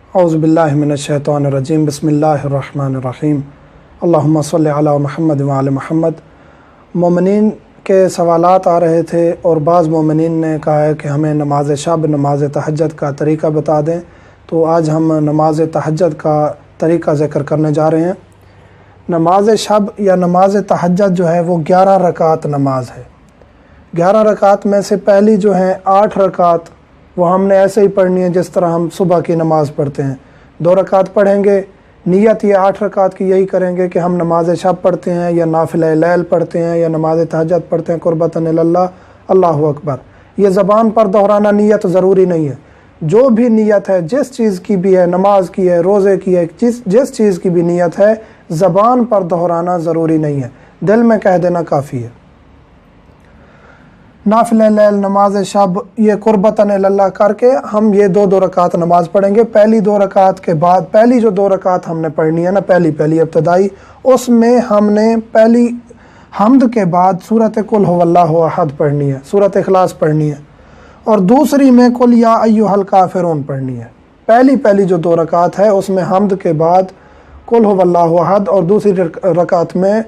औज़ुबिल्लाहि मिनश्शैतानिर्रजीम बिस्मिल्लाहिर्रहमानिर्रहीम अल्लाहुम्मा सल्लि अला मुहम्मद व आले मुहम्मद। मोमिनीन के सवालात आ रहे थे और बाज़ मोमिनीन ने कहा है कि हमें नमाज शब नमाज तहज्जुद का तरीका बता दें। तो आज हम नमाज तहज्जुद का तरीका ज़िक्र करने जा रहे हैं। नमाज शब या नमाज तहज्जुद जो है वो 11 रकात नमाज है। 11 रकात में से पहली जो है 8 रकात वो हमने ऐसे ही पढ़नी है जिस तरह हम सुबह की नमाज़ पढ़ते हैं। 2 रकात पढ़ेंगे, नियत ये 8 रकात की यही करेंगे कि हम नमाज शब पढ़ते हैं या नाफिले लैल पढ़ते हैं या नमाज तहज्जुद पढ़ते हैं कुर्बतन इलल्लाह, अल्लाहु अकबर। ये ज़बान पर दोहराना नियत ज़रूरी नहीं है। जो भी नियत है, जिस चीज़ की भी है, नमाज की है, रोज़े की है, जिस चीज़ की भी नियत है, ज़बान पर दोहराना ज़रूरी नहीं है, दिल में कह देना काफ़ी है। नाफिले लैल नमाज शब ये कुर्बतन इलल्लाह करके हम ये 2 रकात नमाज पढ़ेंगे। पहली 2 रकात के बाद पहली जो 2 रकात हमने पढ़नी है ना, पहली इब्तदाई, उसमें हमने पहली हम्द के बाद सूरत कुल हुवल्लाहु अहद पढ़नी है, सूरत इखलास पढ़नी है, और दूसरी में कुल या अय्युहल काफिरून पढ़नी है। पहली जो 2 रकात है उसमें हम्द के बाद कुल हुवल्लाहु अहद और दूसरी रकात में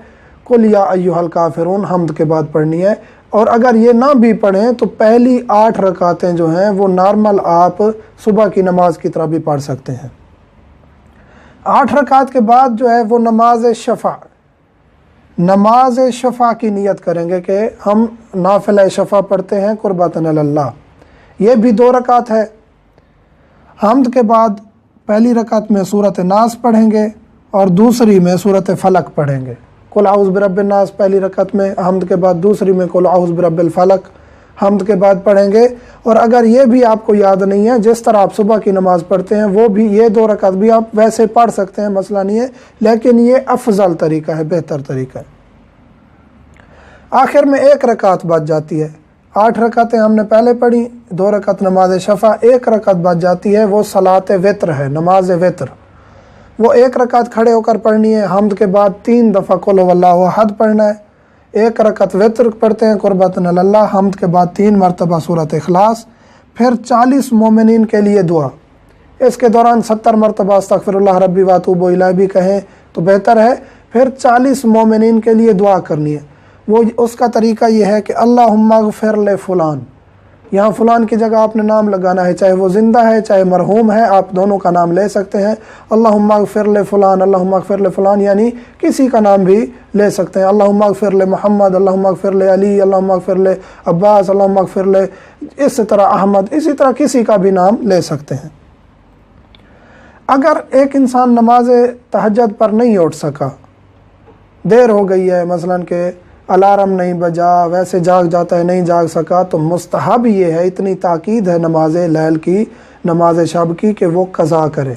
कुल या अय्युहल काफिरून हम्द के बाद पढ़नी है। और अगर ये ना भी पढ़ें तो पहली 8 रकातें जो हैं वो नॉर्मल आप सुबह की नमाज की तरह भी पढ़ सकते हैं। 8 रकात के बाद जो है वो नमाज शफ़ा की नियत करेंगे कि हम नाफिला शफ़ा पढ़ते हैं कुर्बतन इलल्लाह। ये भी 2 रकात है। हम्द के बाद पहली रकात में सूरत नास पढ़ेंगे और दूसरी में सूरत फलक पढ़ेंगे। कुल आउज़ बिरब्बिन नास पहली रकत में, हम्द के बाद दूसरी में कुल आउज़ बिरब्बिल फलक हम्द के बाद पढ़ेंगे। और अगर ये भी आपको याद नहीं है, जिस तरह आप सुबह की नमाज़ पढ़ते हैं वो भी ये 2 रकत भी आप वैसे पढ़ सकते हैं, मसला नहीं है, लेकिन ये अफजल तरीका है, बेहतर तरीका है। आखिर में 1 रकात बच जाती है। 8 रकातें हमने पहले पढ़ी, 2 रकात नमाज शफ़ा, 1 रकात बच जाती है, वो सलात वित्र है, नमाज वित्र। वो 1 रकात खड़े होकर पढ़नी है। हम्द के बाद 3 दफ़ा कुल हुवल्लाहु अहद पढ़ना है। 1 रकात वित्र पढ़ते हैं कुर्बतन इलल्लाह। हम्द के बाद 3 मरतबा सूरत इखलास, फिर 40 मोमिनीन के लिए दुआ। इसके दौरान 70 मरतबा अस्तगफिरुल्लाह रब्बी व अतूबु इलैह भी कहें तो बेहतर है। फिर 40 मोमिनीन के लिए दुआ करनी है। वो उसका तरीका ये है कि अल्लाहुम्मा अग़फ़िर ले फ़ुलान, यहाँ फ़ुलान की जगह आपने नाम लगाना है, चाहे वो ज़िंदा है चाहे मरहूम है, आप दोनों का नाम ले सकते हैं। अल्लाहुम्मा अग़फ़िर ले फ़ुलान, अल्लाहुम्मा अग़फ़िर ले फ़ुलान, यानी किसी का नाम भी ले सकते हैं। अल्लाहुम्मा अग़फ़िर ले मोहम्मद, अल्लाहुम्मा अग़फ़िर ले अली, अल्लाहुम्मा अग़फ़िर ले अब्बास, अल्लाहुम्मा अग़फ़िर ले, इस तरह अहमद, इसी तरह किसी का भी नाम ले सकते हैं। अगर एक इंसान नमाज तहज्जुद पर नहीं उठ सका, देर हो गई है, मसलन के अलार्म नहीं बजा, वैसे जाग जाता है, नहीं जाग सका, तो मुस्तहब ये है, इतनी ताकीद है नमाज लैल की, नमाज शब की, कि वो कज़ा करे।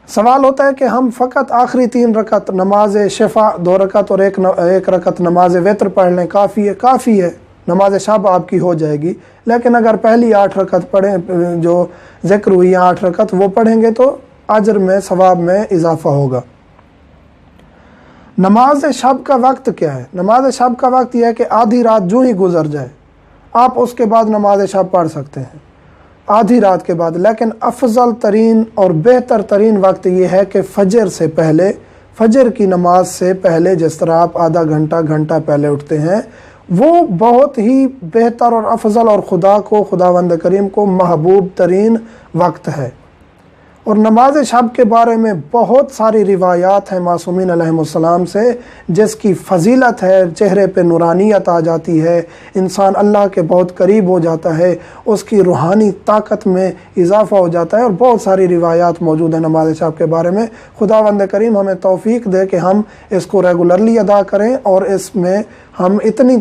सवाल होता है कि हम फ़कत आखिरी 3 रकत नमाज शफ़ा 2 रकत और 1 रकत नमाज वित्र पढ़ लें, काफ़ी है, नमाज शब आपकी हो जाएगी। लेकिन अगर पहली 8 रकत पढ़ें, जो ज़िक्र हुई 8 रकत, वो पढ़ेंगे तो अजर में, सवाब में इजाफ़ा होगा। नमाज शब का वक्त क्या है? नमाज शब का वक्त यह है कि आधी रात जो ही गुजर जाए आप उसके बाद नमाज शब पढ़ सकते हैं, आधी रात के बाद। लेकिन अफजल तरीन और बेहतर तरीन वक्त ये है कि फजर से पहले, फजर की नमाज से पहले, जिस तरह आप आधा घंटा पहले उठते हैं, वो बहुत ही बेहतर और अफजल और खुदावंद करीम को महबूब तरीन वक्त है। और नमाज शब के बारे में बहुत सारी रिवायात हैं मासूमीन अलैहिमुस्सलाम से, जिसकी फ़जीलत है, चेहरे पे नूरानियत आ जाती है, इंसान अल्लाह के बहुत करीब हो जाता है, उसकी रूहानी ताकत में इजाफ़ा हो जाता है। और बहुत सारी रिवायात मौजूद हैं नमाज शब के बारे में। खुदावंद करीम हमें तौफ़ीक दे कि हम इसको रेगुलरली अदा करें और इसमें हम इतनी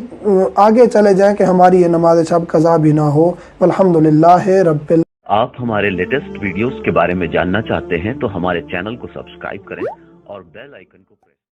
आगे चले जाएँ कि हमारी ये नमाज शब क़ज़ा भी ना हो। अल्हम्दुलिल्लाह रब्बिल। आप हमारे लेटेस्ट वीडियोस के बारे में जानना चाहते हैं तो हमारे चैनल को सब्सक्राइब करें और बेल आइकन को